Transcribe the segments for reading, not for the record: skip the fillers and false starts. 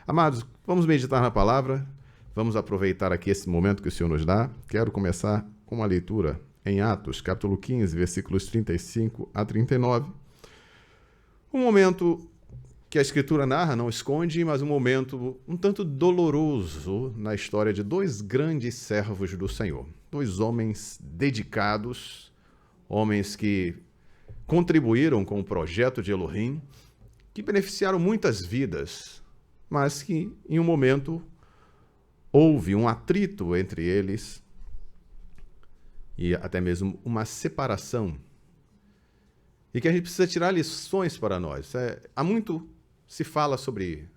Amados, vamos meditar na palavra, vamos aproveitar aqui esse momento que o Senhor nos dá. Quero começar com uma leitura em Atos, capítulo 15, versículos 35 a 39. Um momento que a Escritura narra, não esconde, mas um momento um tanto doloroso na história de dois grandes servos do Senhor. Dois homens dedicados, homens que contribuíram com o projeto de Elohim, que beneficiaram muitas vidas, mas que em um momento houve um atrito entre eles e até mesmo uma separação. E que a gente precisa tirar lições para nós. Há muito se fala sobre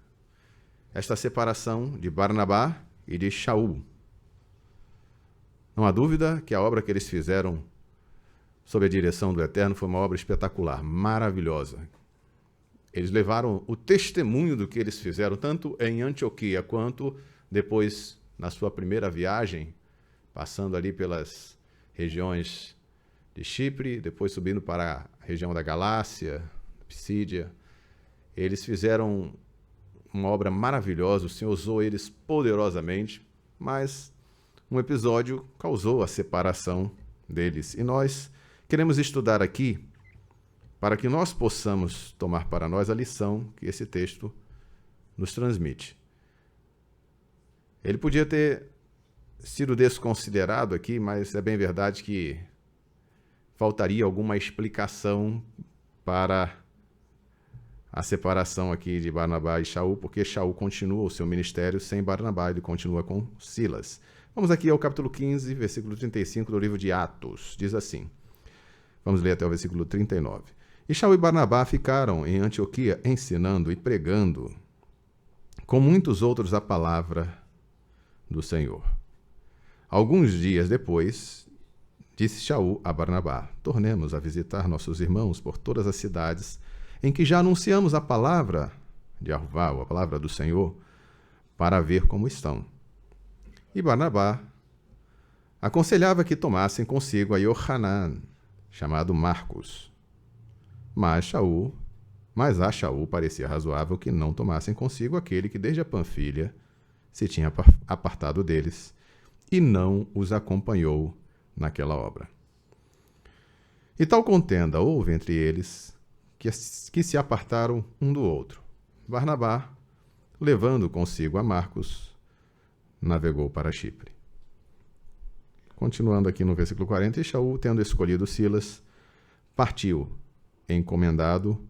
esta separação de Barnabá e de Shaul. Não há dúvida que a obra que eles fizeram sob a direção do Eterno foi uma obra espetacular, maravilhosa. Eles levaram o testemunho do que eles fizeram, tanto em Antioquia quanto depois na sua primeira viagem, passando ali pelas regiões de Chipre, depois subindo para a região da Galácia, Pisídia. Eles fizeram uma obra maravilhosa, o Senhor usou eles poderosamente, mas um episódio causou a separação deles. E nós queremos estudar aqui para que nós possamos tomar para nós a lição que esse texto nos transmite. Ele podia ter sido desconsiderado aqui, mas é bem verdade que faltaria alguma explicação para a separação aqui de Barnabá e Shaul, porque Shaul continua o seu ministério sem Barnabá, ele continua com Silas. Vamos aqui ao capítulo 15, versículo 35 do livro de Atos. Diz assim, vamos ler até o versículo 39. E Shaul e Barnabá ficaram em Antioquia ensinando e pregando com muitos outros a palavra do Senhor. Alguns dias depois, disse Shaul a Barnabá, tornemos a visitar nossos irmãos por todas as cidades em que já anunciamos a palavra de Jeová, a palavra do Senhor, para ver como estão. E Barnabá aconselhava que tomassem consigo a Johanan, chamado Marcos. Mas a Shaul parecia razoável que não tomassem consigo aquele que desde a Panfilha se tinha apartado deles e não os acompanhou naquela obra. E tal contenda houve entre eles que se apartaram um do outro. Barnabá, levando consigo a Marcos, navegou para Chipre. Continuando aqui no versículo 40, e Shaul, tendo escolhido Silas, partiu, encomendado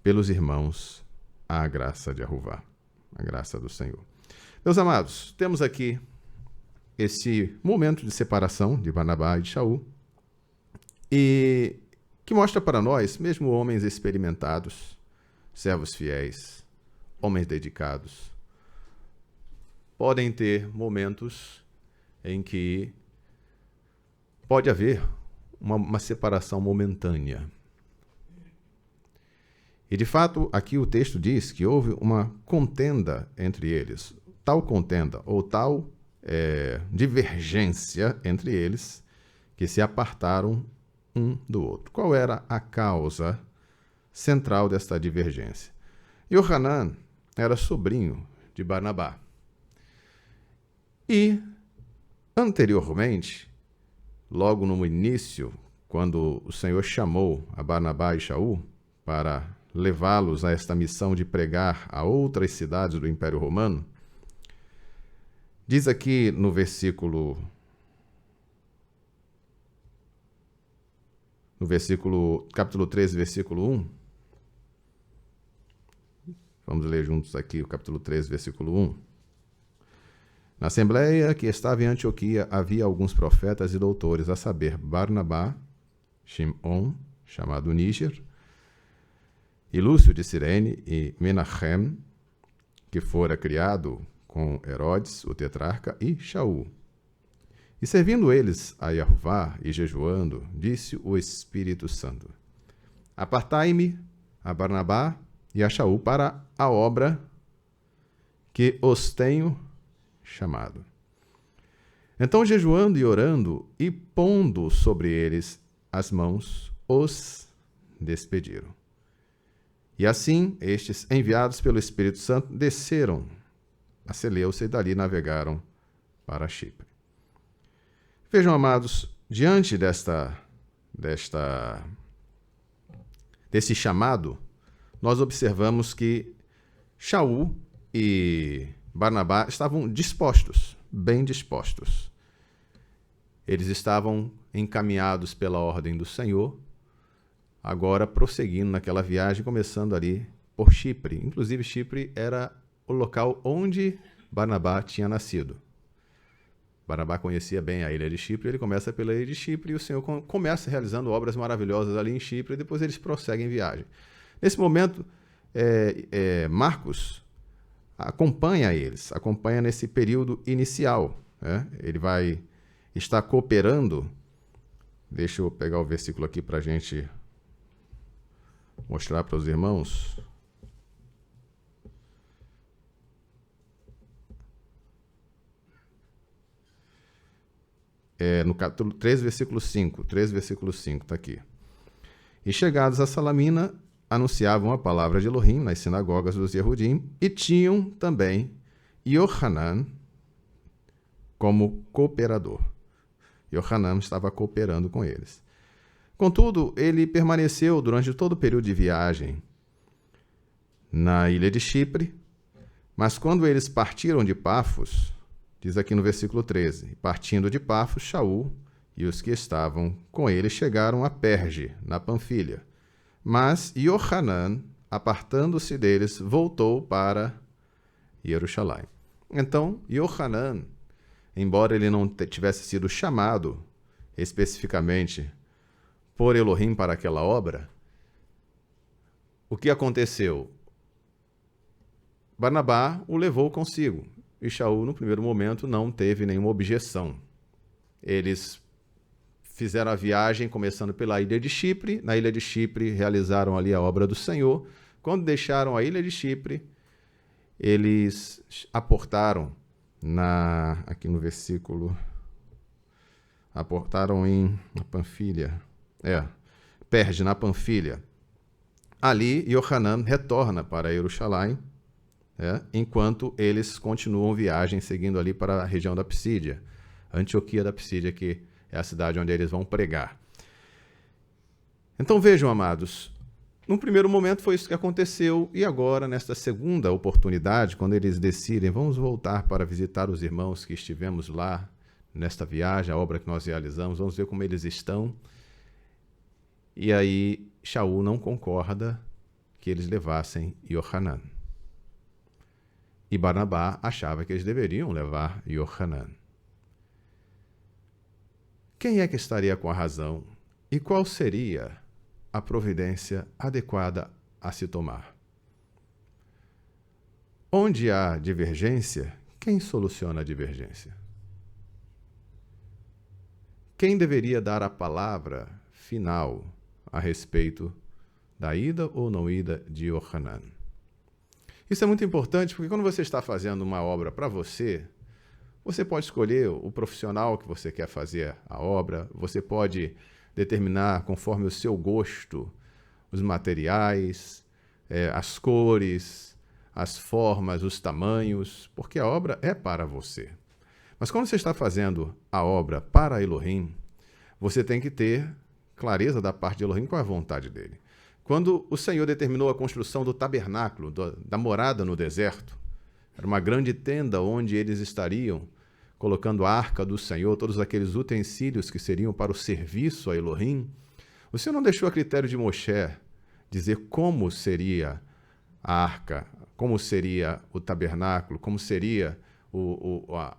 pelos irmãos à graça de Jeová, a graça do Senhor. Meus amados, temos aqui esse momento de separação de Barnabá e de Shaul, e que mostra para nós, mesmo homens experimentados, servos fiéis, homens dedicados, podem ter momentos em que pode haver uma separação momentânea. E, de fato, aqui o texto diz que houve uma contenda entre eles. Tal contenda, ou tal divergência entre eles, que se apartaram um do outro. Qual era a causa central desta divergência? Johanan era sobrinho de Barnabá. E, anteriormente, logo no início, quando o Senhor chamou a Barnabá e Shaul para levá-los a esta missão de pregar a outras cidades do Império Romano, diz aqui no capítulo 13, versículo 1. Vamos ler juntos aqui o capítulo 13, versículo 1. Na assembleia que estava em Antioquia havia alguns profetas e doutores, a saber, Barnabá, Shimon, chamado Níger, e Lúcio de Cirene e Menahem, que fora criado com Herodes, o tetrarca, e Shaul. E servindo eles a Jeová e jejuando, disse o Espírito Santo: Apartai-me a Barnabá e a Shaul para a obra que os tenho chamado. Então, jejuando e orando e pondo sobre eles as mãos, os despediram. E assim, estes, enviados pelo Espírito Santo, desceram a Seleucia, e dali navegaram para Chipre. Vejam, amados, diante desse chamado, nós observamos que Shaul e Barnabá estavam dispostos, bem dispostos. Eles estavam encaminhados pela ordem do Senhor, agora prosseguindo naquela viagem, começando ali por Chipre. Inclusive, Chipre era o local onde Barnabá tinha nascido. Barnabá conhecia bem a ilha de Chipre, ele começa pela ilha de Chipre e o Senhor começa realizando obras maravilhosas ali em Chipre, e depois eles prosseguem em viagem. Nesse momento, Marcos acompanha eles, acompanha nesse período inicial. Ele vai estar cooperando. Deixa eu pegar o versículo aqui para a gente mostrar para os irmãos. No capítulo 3, versículo 5. 3, versículo 5, está aqui. E chegados a Salamina, anunciavam a palavra de Elohim nas sinagogas dos Yehudim, e tinham também Yohanan como cooperador. Yohanan estava cooperando com eles. Contudo, ele permaneceu durante todo o período de viagem na ilha de Chipre, mas quando eles partiram de Pafos, diz aqui no versículo 13, partindo de Pafos, Shaul e os que estavam com ele chegaram a Perge, na Panfilha. Mas Yohanan, apartando-se deles, voltou para Jerusalém. Então, Yohanan, embora ele não tivesse sido chamado especificamente por Elohim para aquela obra, o que aconteceu? Barnabá o levou consigo, e Shaul, no primeiro momento, não teve nenhuma objeção. Eles fizeram a viagem começando pela ilha de Chipre. Na ilha de Chipre realizaram ali a obra do Senhor. Quando deixaram a ilha de Chipre, eles aportaram aqui no versículo, aportaram na Panfilha, Perge, na Panfilha. Ali, Yohanan retorna para Jerusalém, enquanto eles continuam viagem, seguindo ali para a região da Psídia, Antioquia da Psídia, que é a cidade onde eles vão pregar. Então vejam, amados, no primeiro momento foi isso que aconteceu, e agora, nesta segunda oportunidade, quando eles decidem, vamos voltar para visitar os irmãos que estivemos lá nesta viagem, a obra que nós realizamos, vamos ver como eles estão. E aí Shaul não concorda que eles levassem Yohanan. E Barnabá achava que eles deveriam levar Yohanan. Quem é que estaria com a razão? E qual seria a providência adequada a se tomar? Onde há divergência, quem soluciona a divergência? Quem deveria dar a palavra final a respeito da ida ou não ida de Yohanan? Isso é muito importante, porque quando você está fazendo uma obra para você pode escolher o profissional que você quer fazer a obra, você pode determinar, conforme o seu gosto, os materiais, as cores, as formas, os tamanhos, porque a obra é para você. Mas quando você está fazendo a obra para Elohim, você tem que ter clareza da parte de Elohim com a vontade dele. Quando o Senhor determinou a construção do tabernáculo, da morada no deserto, era uma grande tenda onde eles estariam colocando a arca do Senhor, todos aqueles utensílios que seriam para o serviço a Elohim. O Senhor não deixou a critério de Moshe dizer como seria a arca, como seria o tabernáculo, como seria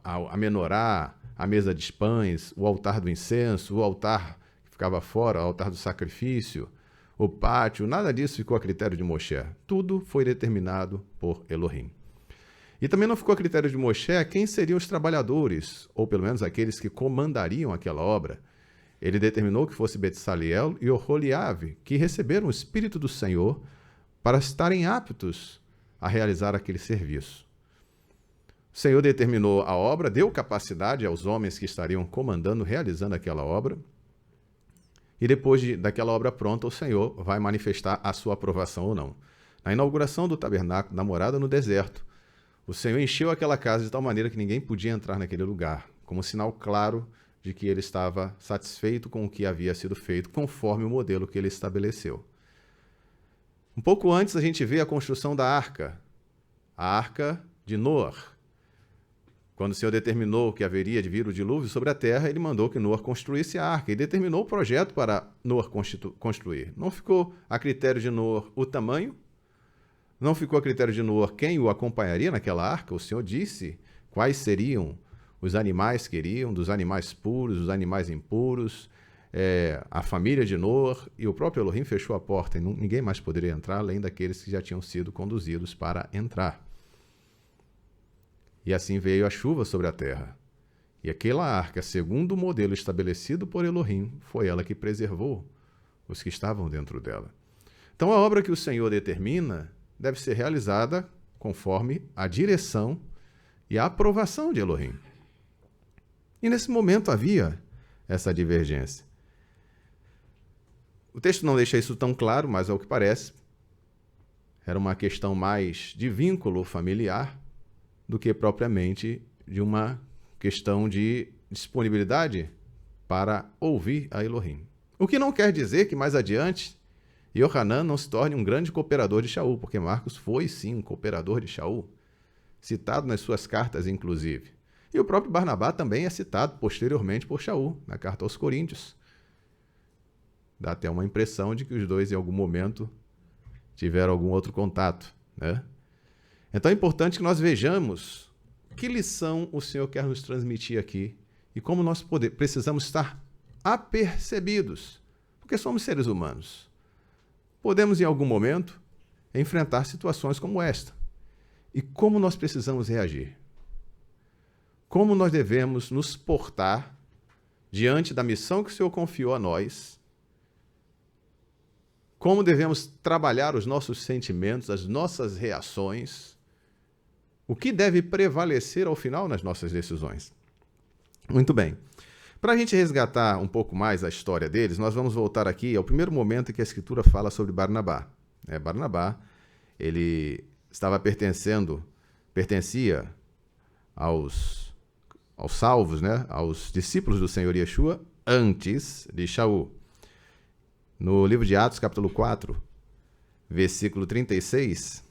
a menorá, a mesa de pães, o altar do incenso, o altar que ficava fora, o altar do sacrifício, o pátio, nada disso ficou a critério de Moshe. Tudo foi determinado por Elohim. E também não ficou a critério de Moshe quem seriam os trabalhadores, ou pelo menos aqueles que comandariam aquela obra. Ele determinou que fosse Betsaliel e Oholiabe, que receberam o Espírito do Senhor para estarem aptos a realizar aquele serviço. O Senhor determinou a obra, deu capacidade aos homens que estariam comandando, realizando aquela obra, e depois daquela obra pronta, o Senhor vai manifestar a sua aprovação ou não. Na inauguração do tabernáculo da morada no deserto, O Senhor encheu aquela casa de tal maneira que ninguém podia entrar naquele lugar, como sinal claro de que ele estava satisfeito com o que havia sido feito, conforme o modelo que ele estabeleceu. Um pouco antes, a gente vê a construção da arca, a arca de Noé. Quando o Senhor determinou que haveria de vir o dilúvio sobre a terra, ele mandou que Noé construísse a arca e determinou o projeto para Noé construir. Não ficou a critério de Noé o tamanho, não ficou a critério de Noé quem o acompanharia naquela arca. O Senhor disse quais seriam os animais que iriam, dos animais puros, dos animais impuros, a família de Noé, e o próprio Elohim fechou a porta e ninguém mais poderia entrar, além daqueles que já tinham sido conduzidos para entrar. E assim veio a chuva sobre a terra. E aquela arca, segundo o modelo estabelecido por Elohim, foi ela que preservou os que estavam dentro dela. Então a obra que o Senhor determina deve ser realizada conforme a direção e a aprovação de Elohim. E nesse momento havia essa divergência. O texto não deixa isso tão claro, mas ao que parece, era uma questão mais de vínculo familiar do que propriamente de uma questão de disponibilidade para ouvir a Elohim. O que não quer dizer que mais adiante Yohanan não se torne um grande cooperador de Shaul, porque Marcos foi sim um cooperador de Shaul, citado nas suas cartas inclusive. E o próprio Barnabá também é citado posteriormente por Shaul, na carta aos Coríntios. Dá até uma impressão de que os dois, em algum momento, tiveram algum outro contato, né? Então é importante que nós vejamos que lição o Senhor quer nos transmitir aqui e como nós precisamos estar apercebidos, porque somos seres humanos. Podemos, em algum momento, enfrentar situações como esta. E como nós precisamos reagir? Como nós devemos nos portar diante da missão que o Senhor confiou a nós? Como devemos trabalhar os nossos sentimentos, as nossas reações? O que deve prevalecer ao final nas nossas decisões? Muito bem. Para a gente resgatar um pouco mais a história deles, nós vamos voltar aqui ao primeiro momento em que a Escritura fala sobre Barnabá. Barnabá, ele pertencia aos salvos, aos discípulos do Senhor Yeshua, antes de Shaul. No livro de Atos, capítulo 4, versículo 36,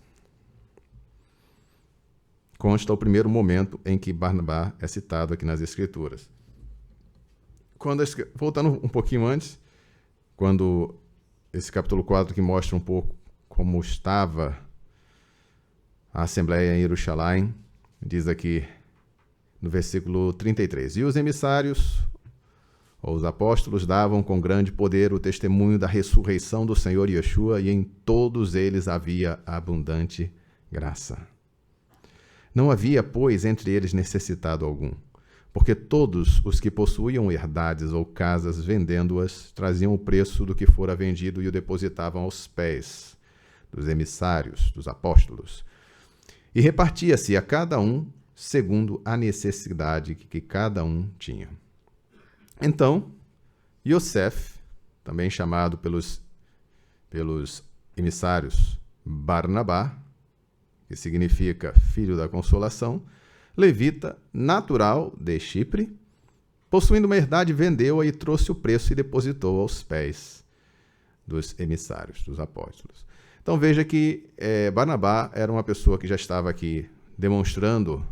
consta o primeiro momento em que Barnabá é citado aqui nas Escrituras. Voltando um pouquinho antes, quando esse capítulo 4 que mostra um pouco como estava a Assembleia em Jerusalém, diz aqui no versículo 33, e os emissários, ou os apóstolos, davam com grande poder o testemunho da ressurreição do Senhor Yeshua, e em todos eles havia abundante graça. Não havia, pois, entre eles necessitado algum, porque todos os que possuíam herdades ou casas, vendendo-as, traziam o preço do que fora vendido e o depositavam aos pés dos emissários, dos apóstolos. E repartia-se a cada um segundo a necessidade que cada um tinha. Então, Yosef, também chamado pelos emissários Barnabá, que significa filho da consolação, levita, natural de Chipre, possuindo uma herdade, vendeu-a e trouxe o preço e depositou aos pés dos emissários, dos apóstolos. Então veja que Barnabá era uma pessoa que já estava aqui demonstrando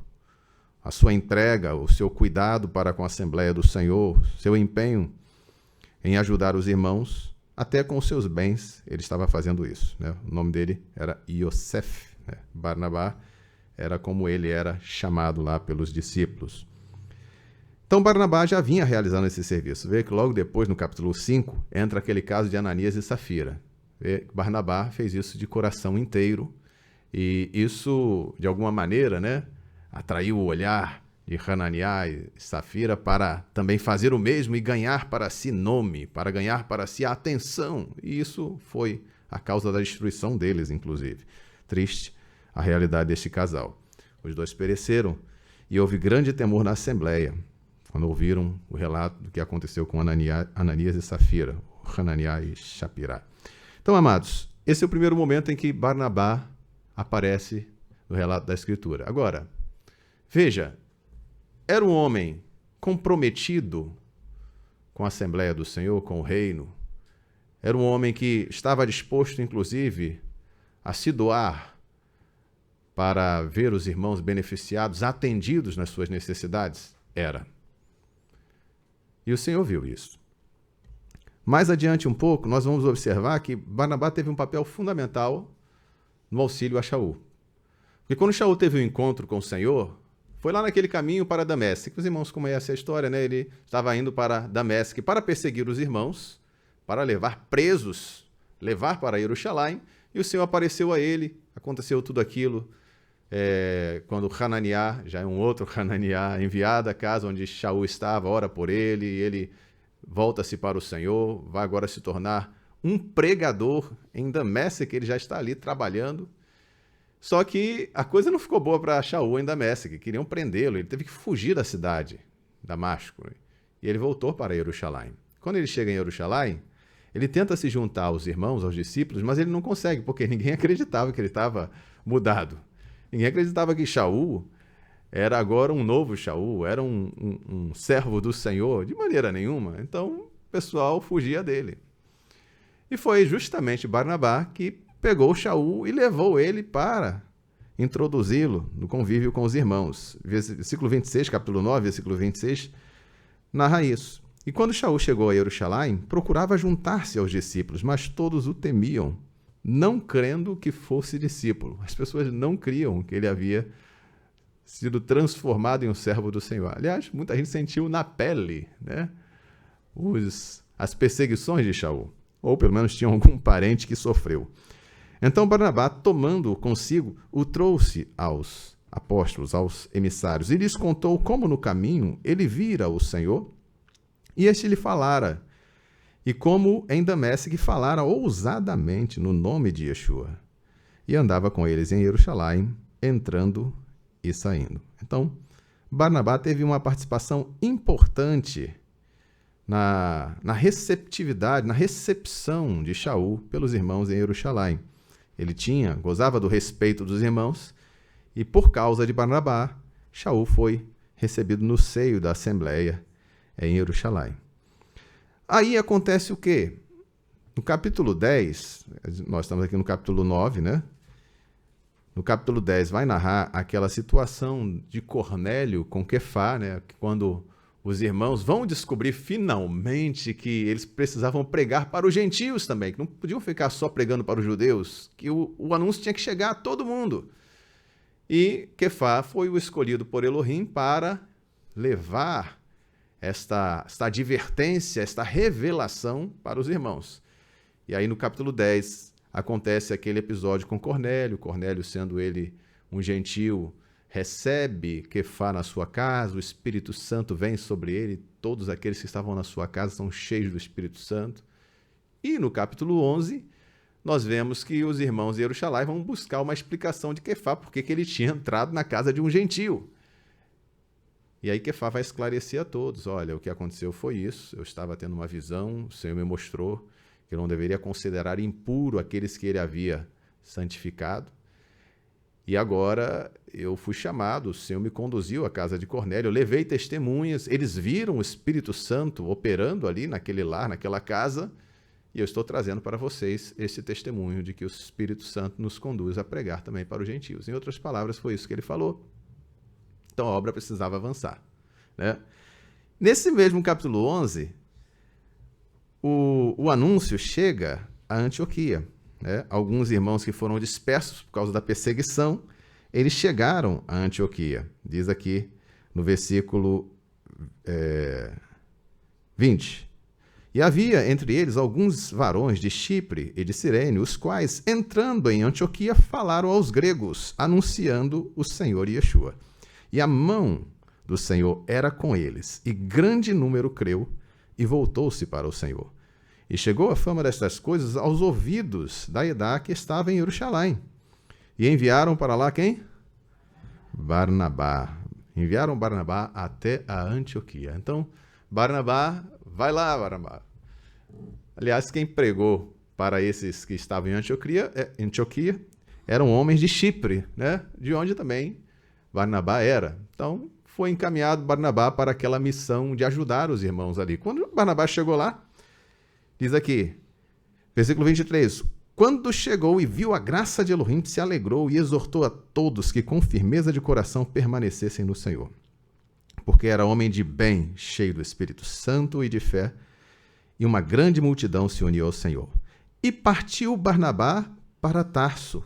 a sua entrega, o seu cuidado para com a Assembleia do Senhor, seu empenho em ajudar os irmãos, até com os seus bens ele estava fazendo isso. O nome dele era Yosef. Barnabá era como ele era chamado lá pelos discípulos. Então Barnabá já vinha realizando esse serviço. Vê que logo depois, no capítulo 5, entra aquele caso de Ananias e Safira. Vê que Barnabá fez isso de coração inteiro, e isso, de alguma maneira, atraiu o olhar de Ananias e Safira para também fazer o mesmo e ganhar para si nome, para ganhar para si a atenção. E isso foi a causa da destruição deles, inclusive. Triste a realidade deste casal. Os dois pereceram e houve grande temor na Assembleia quando ouviram o relato do que aconteceu com Ananias e Safira, Hananiah e Shapirá. Então, amados, esse é o primeiro momento em que Barnabá aparece no relato da Escritura. Agora, veja, era um homem comprometido com a Assembleia do Senhor, com o reino. Era um homem que estava disposto, inclusive, a se doar para ver os irmãos beneficiados, atendidos nas suas necessidades? Era. E o Senhor viu isso. Mais adiante um pouco, nós vamos observar que Barnabá teve um papel fundamental no auxílio a Shaul. Porque quando Shaul teve um encontro com o Senhor, foi lá naquele caminho para Damesk. Os irmãos conhecem a história, né? Ele estava indo para Damesk para perseguir os irmãos, para levar presos, levar para Jerusalém, e o Senhor apareceu a ele. Aconteceu tudo aquilo quando Hananiá, já é um outro Hananiá, enviado à casa onde Shaul estava, ora por ele, e ele volta-se para o Senhor, vai agora se tornar um pregador em Damesk, que ele já está ali trabalhando. Só que a coisa não ficou boa para Shaul em Damesk, queriam prendê-lo, ele teve que fugir da cidade, Damasco, e ele voltou para Jerusalém. Quando ele chega em Jerusalém, ele tenta se juntar aos irmãos, aos discípulos, mas ele não consegue, porque ninguém acreditava que ele estava mudado. Ninguém acreditava que Shaul era agora um novo Shaul, era um servo do Senhor, de maneira nenhuma. Então, o pessoal fugia dele. E foi justamente Barnabá que pegou Shaul e levou ele para introduzi-lo no convívio com os irmãos. Versículo 26, capítulo 9, versículo 26, narra isso. E quando Shaul chegou a Jerusalém, procurava juntar-se aos discípulos, mas todos o temiam, não crendo que fosse discípulo. As pessoas não criam que ele havia sido transformado em um servo do Senhor. Aliás, muita gente sentiu na pele, né, as perseguições de Shaul, ou pelo menos tinha algum parente que sofreu. Então Barnabá, tomando-o consigo, o trouxe aos apóstolos, aos emissários, e lhes contou como no caminho ele vira o Senhor, e este lhe falara, e como em Damesk falara ousadamente no nome de Yeshua, e andava com eles em Jerusalém, entrando e saindo. Então, Barnabá teve uma participação importante na receptividade, na recepção de Shaul pelos irmãos em Jerusalém. Ele gozava do respeito dos irmãos, e por causa de Barnabá, Shaul foi recebido no seio da Assembleia em Jerusalém. Aí acontece o quê? No capítulo 10, nós estamos aqui no capítulo 9, né? No capítulo 10 vai narrar aquela situação de Cornélio com Quefá, né? Quando os irmãos vão descobrir finalmente que eles precisavam pregar para os gentios também, que não podiam ficar só pregando para os judeus, que o anúncio tinha que chegar a todo mundo. E Quefá foi o escolhido por Elohim para levar esta advertência, esta revelação para os irmãos. E aí no capítulo 10 acontece aquele episódio com Cornélio. Cornélio, sendo ele um gentio, recebe Quefá na sua casa, o Espírito Santo vem sobre ele, todos aqueles que estavam na sua casa são cheios do Espírito Santo. E no capítulo 11, nós vemos que os irmãos de Jerusalém vão buscar uma explicação de Quefá, porque que ele tinha entrado na casa de um gentio. E aí Quefá vai esclarecer a todos, olha, o que aconteceu foi isso, eu estava tendo uma visão, o Senhor me mostrou que eu não deveria considerar impuro aqueles que ele havia santificado. E agora eu fui chamado, o Senhor me conduziu à casa de Cornélio, eu levei testemunhas, eles viram o Espírito Santo operando ali naquele lar, naquela casa, e eu estou trazendo para vocês esse testemunho de que o Espírito Santo nos conduz a pregar também para os gentios. Em outras palavras, foi isso que ele falou. Então a obra precisava avançar, né? Nesse mesmo capítulo 11, o anúncio chega a Antioquia, né? Alguns irmãos que foram dispersos por causa da perseguição, eles chegaram a Antioquia. Diz aqui no versículo 20. E havia entre eles alguns varões de Chipre e de Cirene, os quais, entrando em Antioquia, falaram aos gregos, anunciando o Senhor Yeshua. E a mão do Senhor era com eles, e grande número creu, e voltou-se para o Senhor. E chegou a fama destas coisas aos ouvidos da Edá que estava em Jerusalém. E enviaram para lá quem? Barnabá. Enviaram Barnabá até a Antioquia. Então, Barnabá, vai lá, Barnabá. Aliás, quem pregou para esses que estavam em Antioquia, eram homens de Chipre, né? De onde também Barnabá era. Então, foi encaminhado Barnabá para aquela missão de ajudar os irmãos ali. Quando Barnabá chegou lá, diz aqui, versículo 23, quando chegou e viu a graça de Elohim, se alegrou e exortou a todos que com firmeza de coração permanecessem no Senhor. Porque era homem de bem, cheio do Espírito Santo e de fé, e uma grande multidão se uniu ao Senhor. E partiu Barnabá para Tarso,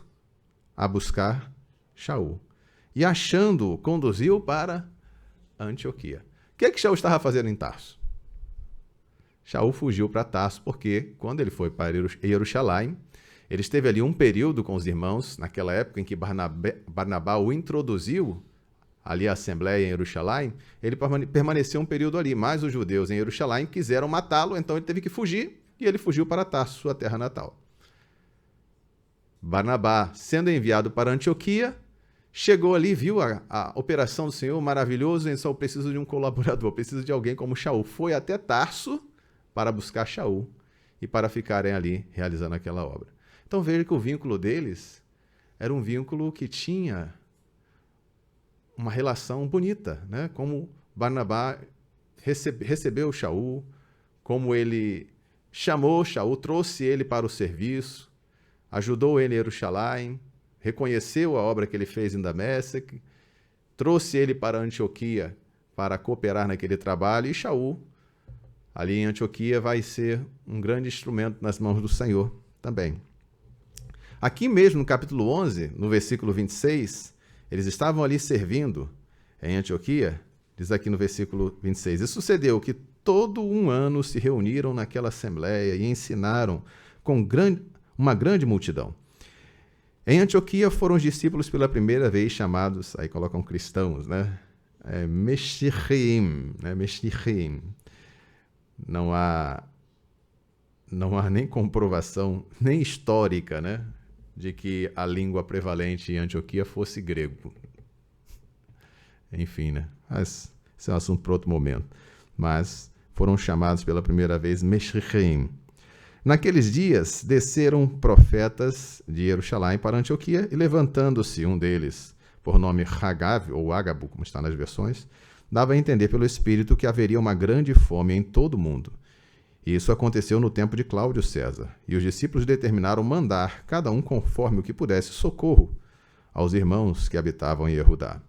a buscar Shaul. E achando-o, conduziu para Antioquia. O que Shaul estava fazendo em Tarso? Shaul fugiu para Tarso porque, quando ele foi para Jerusalém, ele esteve ali um período com os irmãos, naquela época em que Barnabá o introduziu ali à Assembleia em Jerusalém, ele permaneceu um período ali, mas os judeus em Jerusalém quiseram matá-lo, então ele teve que fugir, e ele fugiu para Tarso, sua terra natal. Barnabá, sendo enviado para Antioquia, chegou ali, viu a operação do Senhor, maravilhoso, e só preciso de um colaborador, preciso de alguém como Shaul. Foi até Tarso para buscar Shaul e para ficarem ali realizando aquela obra. Então veja que o vínculo deles era um vínculo que tinha uma relação bonita, né? Como Barnabá recebeu Shaul, como ele chamou Shaul, trouxe ele para o serviço, ajudou ele em Jerusalém, reconheceu a obra que ele fez em Damasco, trouxe ele para Antioquia para cooperar naquele trabalho, e Shaul, ali em Antioquia, vai ser um grande instrumento nas mãos do Senhor também. Aqui mesmo no capítulo 11, no versículo 26, eles estavam ali servindo em Antioquia, diz aqui no versículo 26, e sucedeu que todo um ano se reuniram naquela assembleia e ensinaram com uma grande multidão. Em Antioquia foram os discípulos pela primeira vez chamados, aí colocam cristãos, né? Meshichim, né? Meshichim. Não há nem comprovação, nem histórica, né? De que a língua prevalente em Antioquia fosse grego. Enfim, né? Mas esse é um assunto para outro momento. Mas foram chamados pela primeira vez Meshichim. Naqueles dias, desceram profetas de Jerusalém para Antioquia, e levantando-se um deles, por nome Hagav, ou Ágabo, como está nas versões, dava a entender pelo Espírito que haveria uma grande fome em todo o mundo. E isso aconteceu no tempo de Cláudio César, e os discípulos determinaram mandar, cada um conforme o que pudesse, socorro aos irmãos que habitavam em Yehudá.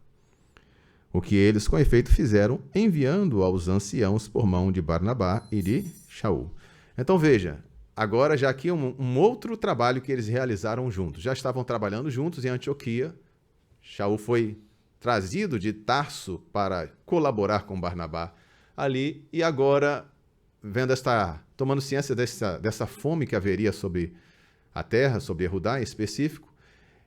O que eles, com efeito, fizeram, enviando aos anciãos por mão de Barnabá e de Shaul. Então veja, agora já aqui um outro trabalho que eles realizaram juntos. Já estavam trabalhando juntos em Antioquia. Shaul foi trazido de Tarso para colaborar com Barnabá ali, e agora, tomando ciência dessa fome que haveria sobre a terra, sobre Yehudá em específico,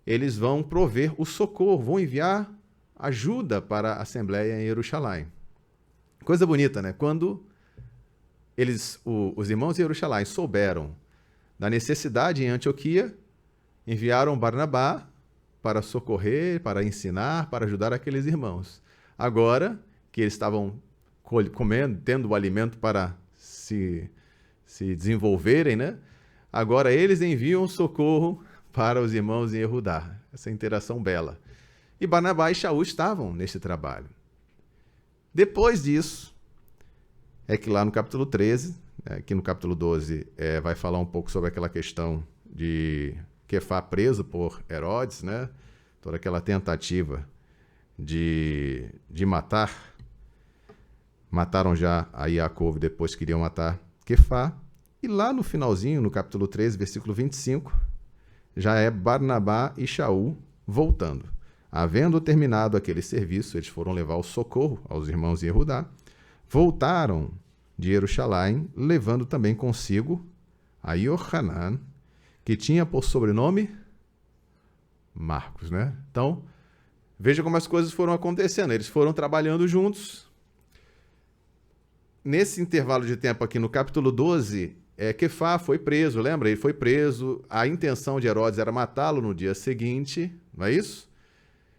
eles vão prover o socorro, vão enviar ajuda para a Assembleia em Jerusalém. Coisa bonita, né? Quando os irmãos de Jerusalém souberam da necessidade em Antioquia, enviaram Barnabá para socorrer, para ensinar, para ajudar aqueles irmãos. Agora que eles estavam comendo, tendo o alimento para se desenvolverem, né? Agora eles enviam socorro para os irmãos em Yehudá. Essa interação bela. E Barnabá e Shaul estavam nesse trabalho. Depois disso, é que lá no capítulo 13, aqui no capítulo 12, vai falar um pouco sobre aquela questão de Quefá preso por Herodes, né? Toda aquela tentativa de matar. Mataram já a Yaakov, depois queriam matar Quefá. E lá no finalzinho, no capítulo 13, versículo 25, já é Barnabá e Shaul voltando. Havendo terminado aquele serviço, eles foram levar o socorro aos irmãos em Yehudá, voltaram de Jerusalém, levando também consigo a Yohanan, que tinha por sobrenome Marcos, né? Então, veja como as coisas foram acontecendo. Eles foram trabalhando juntos. Nesse intervalo de tempo aqui no capítulo 12, Quefá foi preso, lembra? Ele foi preso. A intenção de Herodes era matá-lo no dia seguinte, não é isso?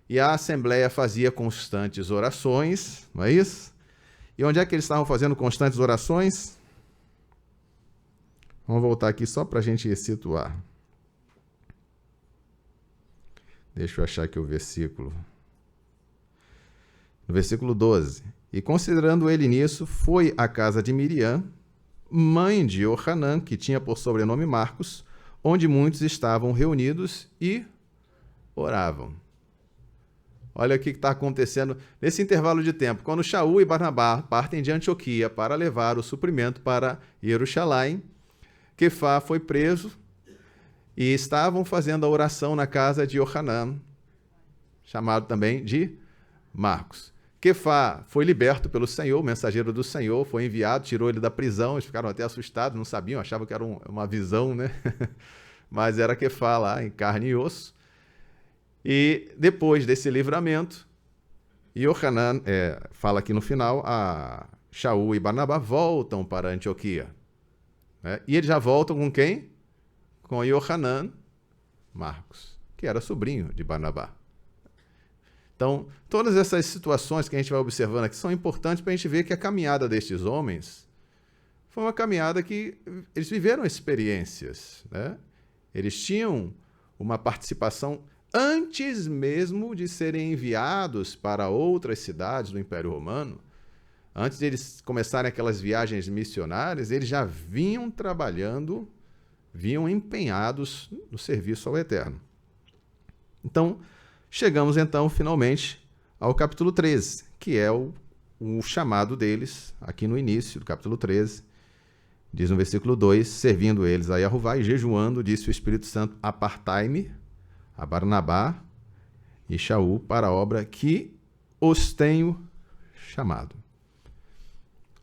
E a Assembleia fazia constantes orações, não é isso? E onde é que eles estavam fazendo constantes orações? Vamos voltar aqui só para a gente situar. Deixa eu achar aqui o versículo. No versículo 12. E considerando ele nisso, foi à casa de Miriam, mãe de Johanã, que tinha por sobrenome Marcos, onde muitos estavam reunidos e oravam. Olha o que está acontecendo nesse intervalo de tempo. Quando Shaul e Barnabá partem de Antioquia para levar o suprimento para Jerusalém, Quefá foi preso e estavam fazendo a oração na casa de Johanã, chamado também de Marcos. Quefá foi liberto pelo Senhor, o mensageiro do Senhor, foi enviado, tirou ele da prisão, eles ficaram até assustados, não sabiam, achavam que era uma visão, né? Mas era Quefá lá, em carne e osso. E depois desse livramento, Johanã, fala aqui no final, a Shaul e Barnabá voltam para Antioquia. Né? E eles já voltam com quem? Com Johanã Marcos, que era sobrinho de Barnabá. Então, todas essas situações que a gente vai observando aqui são importantes para a gente ver que a caminhada destes homens foi uma caminhada que eles viveram experiências. Né? Eles tinham uma participação antes mesmo de serem enviados para outras cidades do Império Romano. Antes de eles começarem aquelas viagens missionárias, eles já vinham trabalhando, vinham empenhados no serviço ao Eterno. Então, chegamos então, finalmente, ao capítulo 13, que é o chamado deles, aqui no início do capítulo 13. Diz no versículo 2, servindo eles a Yahová e jejuando, disse o Espírito Santo, apartai-me a Barnabá e Shaul para a obra que os tenho chamado.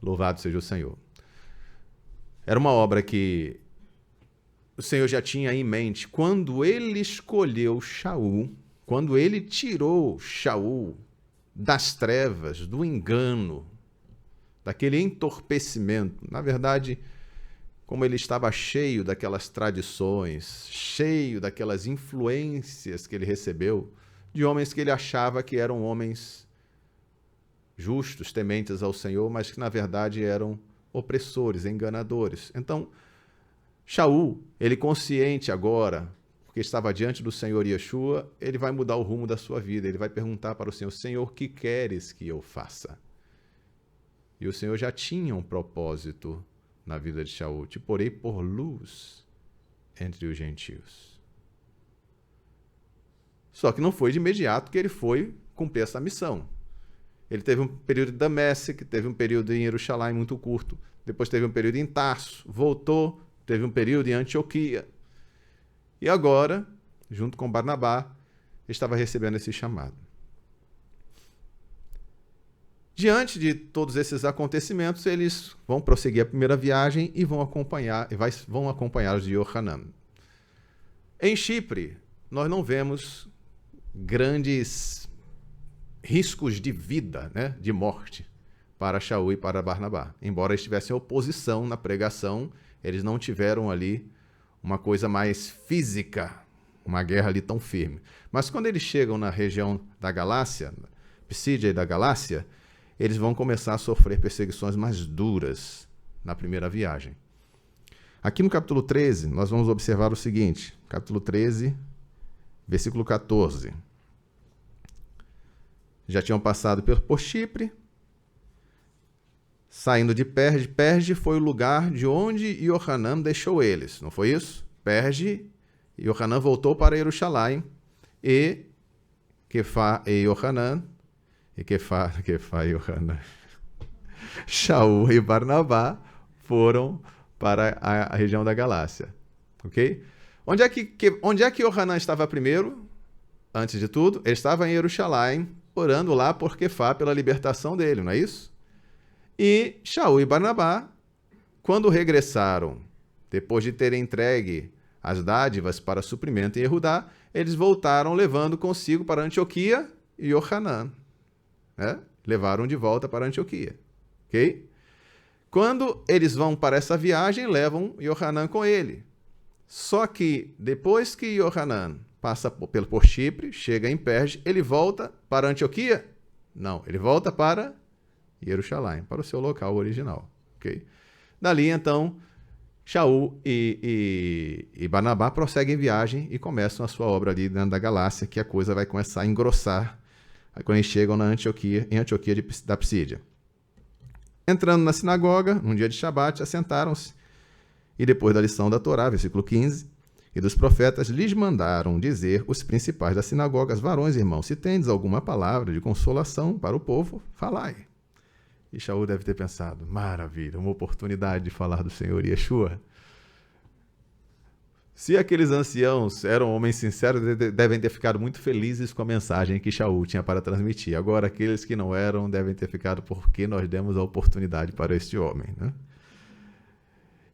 Louvado seja o Senhor. Era uma obra que o Senhor já tinha em mente quando ele escolheu Shaul, quando ele tirou Shaul das trevas, do engano, daquele entorpecimento. Na verdade, como ele estava cheio daquelas tradições, cheio daquelas influências que ele recebeu, de homens que ele achava que eram homens justos, tementes ao Senhor, mas que na verdade eram opressores, enganadores. Então, Shaul, ele consciente agora, porque estava diante do Senhor Yeshua, ele vai mudar o rumo da sua vida, ele vai perguntar para o Senhor, Senhor, que queres que eu faça? E o Senhor já tinha um propósito na vida de Shaul, te porei por luz entre os gentios. Só que não foi de imediato que ele foi cumprir essa missão. Ele teve um período em Damasco, teve um período em Jerusalém muito curto, depois teve um período em Tarso, voltou, teve um período em Antioquia. E agora, junto com Barnabá, estava recebendo esse chamado. Diante de todos esses acontecimentos, eles vão prosseguir a primeira viagem e vão acompanhá-los de Johanã. Em Chipre, nós não vemos grandes riscos de vida, né, de morte, para Shaul e para Barnabá. Embora eles tivessem oposição na pregação, eles não tiveram ali uma coisa mais física, uma guerra ali tão firme. Mas quando eles chegam na região da Galácia, Psídia e da Galácia, eles vão começar a sofrer perseguições mais duras na primeira viagem. Aqui no capítulo 13, nós vamos observar o seguinte, capítulo 13, versículo 14. Já tinham passado por Chipre, saindo de Perge. Perge foi o lugar de onde Johanã deixou eles, não foi isso? Perge, Johanã voltou para Jerusalém, e Quefá e Johanã, Shaul e Barnabá foram para a região da Galácia. Ok? Onde é que Johanã estava primeiro? Antes de tudo, ele estava em Jerusalém, orando lá por Quefá, pela libertação dele, não é isso? E Shaul e Barnabá, quando regressaram, depois de terem entregue as dádivas para suprimento em Yehudá, eles voltaram levando consigo para Antioquia e Johanã. Levaram de volta para Antioquia. Ok? Quando eles vão para essa viagem, levam Johanã com ele. Só que depois que Johanã passa por Chipre, chega em Perge, ele volta para Antioquia? Não, ele volta para Jerusalém, para o seu local original. Okay? Dali, então, Shaul e Barnabá prosseguem viagem e começam a sua obra ali dentro da Galácia, que a coisa vai começar a engrossar quando eles chegam em Antioquia da Psídia. Entrando na sinagoga, num dia de Shabat, assentaram-se e depois da lição da Torá, versículo 15, e dos profetas, lhes mandaram dizer os principais das sinagogas: varões, irmãos, se tendes alguma palavra de consolação para o povo, falai. E Shaul deve ter pensado: maravilha, uma oportunidade de falar do Senhor Yeshua. Se aqueles anciãos eram homens sinceros, devem ter ficado muito felizes com a mensagem que Shaul tinha para transmitir. Agora, aqueles que não eram devem ter ficado porque nós demos a oportunidade para este homem, né?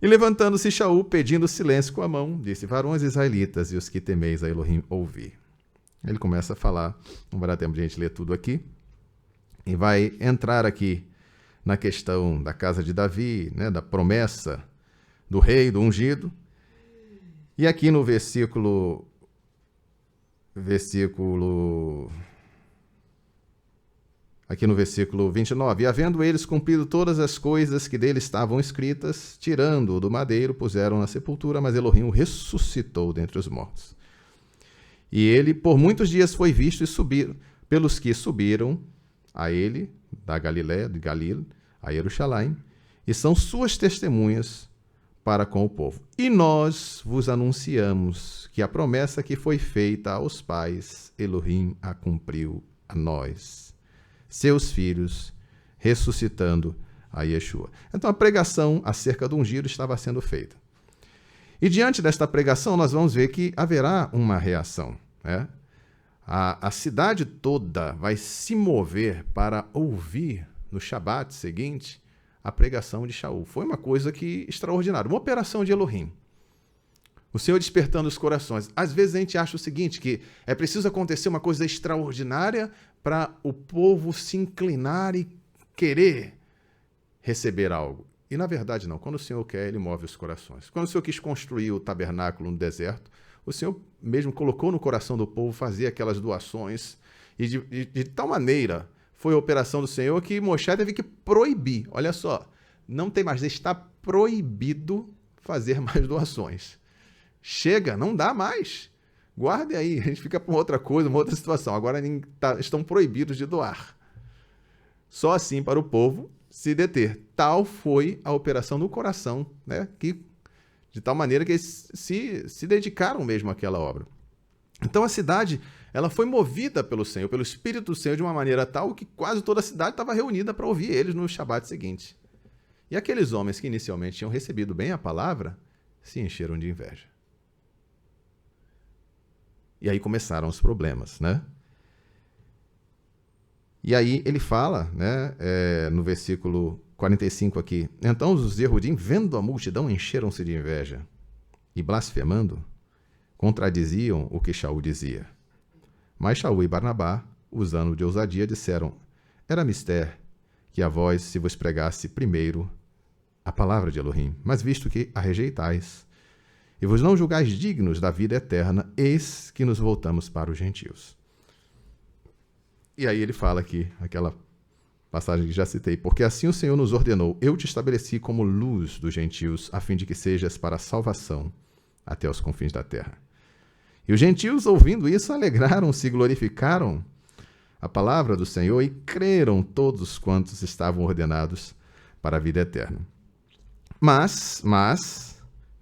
E levantando-se Shaul, pedindo silêncio com a mão, disse: varões israelitas e os que temeis a Elohim, ouvi. Ele começa a falar, não vai dar tempo de a gente ler tudo aqui, e vai entrar aqui na questão da casa de Davi, né, da promessa do rei, do ungido. E aqui no versículo aqui no versículo 29, e havendo eles cumprido todas as coisas que dele estavam escritas, tirando-o do madeiro, puseram na sepultura, mas Elohim o ressuscitou dentre os mortos. E ele por muitos dias foi visto e subiram, pelos que subiram a ele, da Galiléia, de Galil, a Jerusalém, e são suas testemunhas para com o povo. E nós vos anunciamos que a promessa que foi feita aos pais, Elohim a cumpriu a nós, seus filhos, ressuscitando a Yeshua. Então a pregação acerca do ungido estava sendo feita. E diante desta pregação nós vamos ver que haverá uma reação, né? A cidade toda vai se mover para ouvir no Shabat seguinte a pregação de Shaul. Foi uma coisa extraordinária, uma operação de Elohim. O Senhor despertando os corações. Às vezes a gente acha o seguinte, que é preciso acontecer uma coisa extraordinária para o povo se inclinar e querer receber algo. E na verdade não. Quando o Senhor quer, Ele move os corações. Quando o Senhor quis construir o tabernáculo no deserto, o Senhor mesmo colocou no coração do povo fazer aquelas doações. E de tal maneira foi a operação do Senhor que Moshe teve que proibir. Olha só, não tem mais, está proibido fazer mais doações. Chega, não dá mais. Guardem aí, a gente fica para outra coisa, uma outra situação. Agora estão proibidos de doar. Só assim para o povo se deter. Tal foi a operação no coração, né? De tal maneira que eles se dedicaram mesmo àquela obra. Então a cidade, ela foi movida pelo Senhor, pelo Espírito do Senhor, de uma maneira tal que quase toda a cidade estava reunida para ouvir eles no Shabat seguinte. E aqueles homens que inicialmente tinham recebido bem a palavra, se encheram de inveja. E aí começaram os problemas, né? E aí ele fala, né, no versículo 45 aqui: então os Yehudim, vendo a multidão, encheram-se de inveja e, blasfemando, contradiziam o que Shaul dizia. Mas Shaul e Barnabá, usando de ousadia, disseram: era mister que a vós se vos pregasse primeiro a palavra de Elohim, mas visto que a rejeitais e vos não julgais dignos da vida eterna, eis que nos voltamos para os gentios. E aí ele fala aqui, aquela passagem que já citei: porque assim o Senhor nos ordenou, eu te estabeleci como luz dos gentios, a fim de que sejas para a salvação até os confins da terra. E os gentios, ouvindo isso, alegraram-se e glorificaram a palavra do Senhor e creram todos quantos estavam ordenados para a vida eterna. Mas,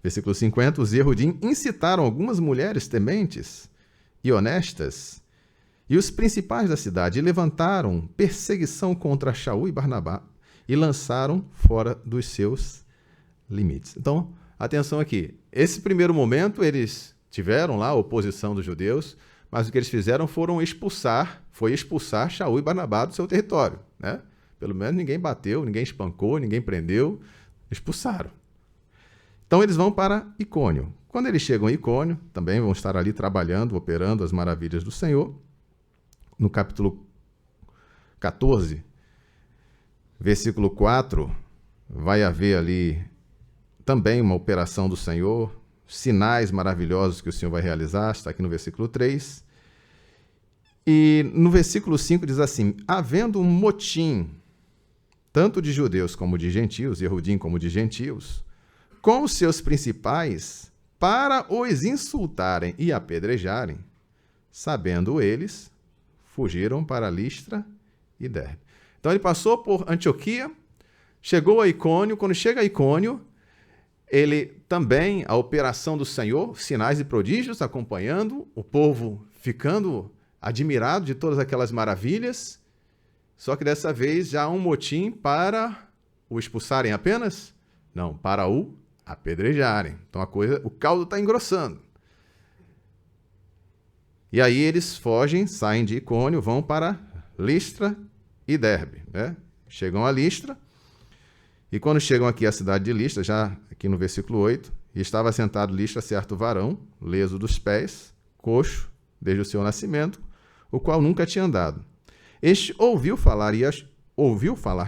versículo 50, os Yehudim incitaram algumas mulheres tementes e honestas e os principais da cidade, e levantaram perseguição contra Shaul e Barnabá e lançaram fora dos seus limites. Então, atenção aqui. Esse primeiro momento, eles tiveram lá a oposição dos judeus, mas o que eles fizeram foi expulsar Shaul e Barnabá do seu território, né? Pelo menos ninguém bateu, ninguém espancou, ninguém prendeu, expulsaram. Então eles vão para Icônio. Quando eles chegam em Icônio, também vão estar ali trabalhando, operando as maravilhas do Senhor. No capítulo 14, versículo 4, vai haver ali também uma operação do Senhor, sinais maravilhosos que o Senhor vai realizar, está aqui no versículo 3. E no versículo 5 diz assim: havendo um motim, tanto de judeus como de gentios, Yehudim como de gentios, com os seus principais para os insultarem e apedrejarem. Sabendo eles, fugiram para Listra e Derbe. Então ele passou por Antioquia, chegou a Icônio. Quando chega a Icônio, ele também, a operação do Senhor, sinais e prodígios acompanhando, o povo ficando admirado de todas aquelas maravilhas. Só que dessa vez já há um motim para o expulsarem apenas? Não, para o apedrejarem. Então o caldo está engrossando. E aí eles fogem, saem de Icônio, vão para Listra e Derbe, né? Chegam a Listra, e quando chegam aqui à cidade de Listra, já aqui no versículo 8, e estava sentado Listra certo varão, leso dos pés, coxo, desde o seu nascimento, o qual nunca tinha andado. Este ouviu falar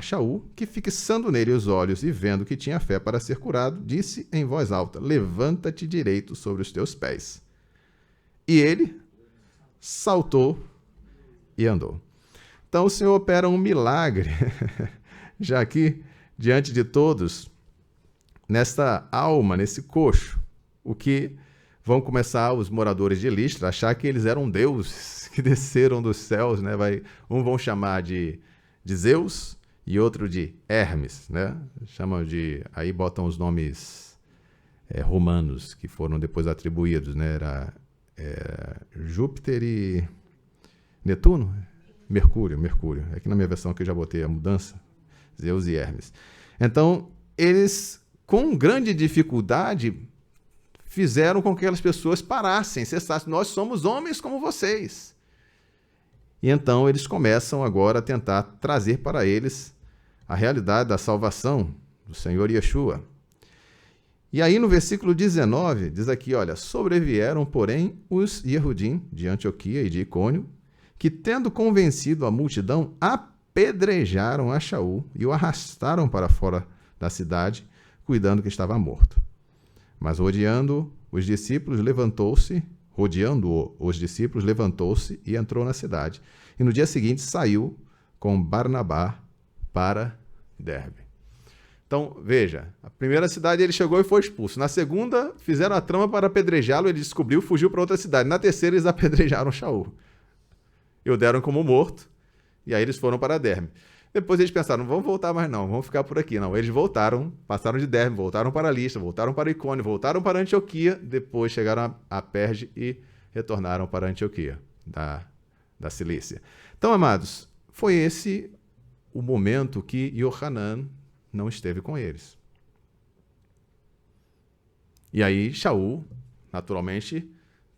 Shaul, que, fixando nele os olhos e vendo que tinha fé para ser curado, disse em voz alta: levanta-te direito sobre os teus pés. E ele saltou e andou. Então o Senhor opera um milagre, já aqui, diante de todos, nesta alma, nesse coxo, o que vão começar os moradores de Listra a achar que eles eram deuses que desceram dos céus, né? Um vão chamar de Zeus e outro de Hermes, né? Chamam de, aí botam os nomes romanos que foram depois atribuídos, né? Era Júpiter e Netuno? Mercúrio. Aqui na minha versão que eu já botei a mudança, Zeus e Hermes. Então, eles, com grande dificuldade, fizeram com que aquelas pessoas parassem, cessassem. Nós somos homens como vocês. E então eles começam agora a tentar trazer para eles a realidade da salvação do Senhor Yeshua. E aí no versículo 19, diz aqui, olha, sobrevieram, porém, os Yehudim de Antioquia e de Icônio, que, tendo convencido a multidão, apedrejaram a Shaul e o arrastaram para fora da cidade, cuidando que estava morto. Mas rodeando os discípulos, levantou-se e entrou na cidade. E no dia seguinte saiu com Barnabá para Derbe. Então, veja, a primeira cidade ele chegou e foi expulso. Na segunda, fizeram a trama para apedrejá-lo, ele descobriu, fugiu para outra cidade. Na terceira, eles apedrejaram Shaul. E o deram como morto, e aí eles foram para Derbe. Depois eles pensaram, não vamos voltar mais não, vamos ficar por aqui. Não, eles voltaram, passaram de Derbe, voltaram para Listra, voltaram para Icônio, voltaram para Antioquia, depois chegaram a Perge e retornaram para Antioquia, da Cilícia. Então, amados, foi esse o momento que Yohanan não esteve com eles. E aí Shaul, naturalmente,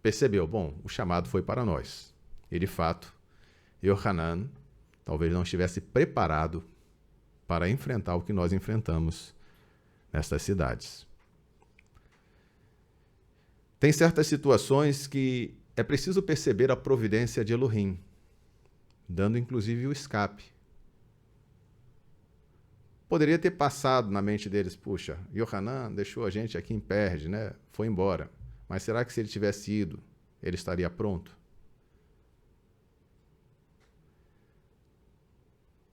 percebeu, bom, o chamado foi para nós. E, de fato, Yohanan talvez não estivesse preparado para enfrentar o que nós enfrentamos nestas cidades. Tem certas situações que é preciso perceber a providência de Elohim, dando inclusive o escape. Poderia ter passado na mente deles, puxa, Yohanan deixou a gente aqui em Perge, né? Foi embora. Mas será que se ele tivesse ido, ele estaria pronto?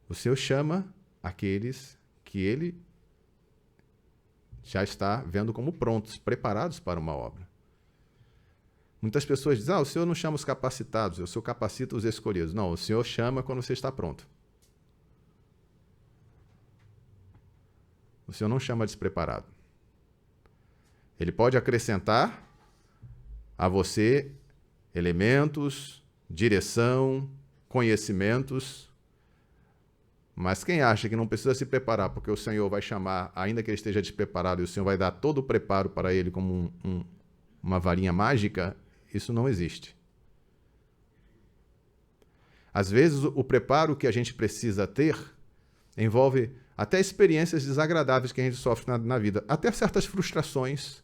O Senhor chama aqueles que ele já está vendo como prontos, preparados para uma obra. Muitas pessoas dizem, o Senhor não chama os capacitados, o Senhor capacita os escolhidos. Não, o Senhor chama quando você está pronto. O Senhor não chama despreparado. Ele pode acrescentar a você elementos, direção, conhecimentos, mas quem acha que não precisa se preparar porque o Senhor vai chamar, ainda que ele esteja despreparado, e o Senhor vai dar todo o preparo para ele como uma varinha mágica, isso não existe. Às vezes, o preparo que a gente precisa ter envolve até experiências desagradáveis que a gente sofre na vida, até certas frustrações,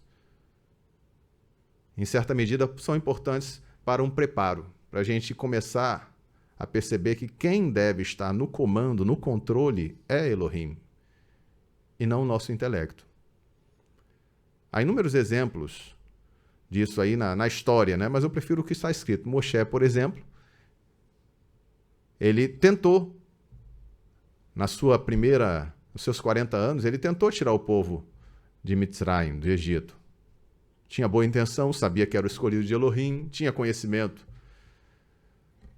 em certa medida, são importantes para um preparo, para a gente começar a perceber que quem deve estar no comando, no controle, é Elohim, e não o nosso intelecto. Há inúmeros exemplos disso aí na história, né? Mas eu prefiro o que está escrito. Moshe, por exemplo, ele tentou, nos seus 40 anos, ele tentou tirar o povo de Mitzrayim, do Egito. Tinha boa intenção, sabia que era o escolhido de Elohim, tinha conhecimento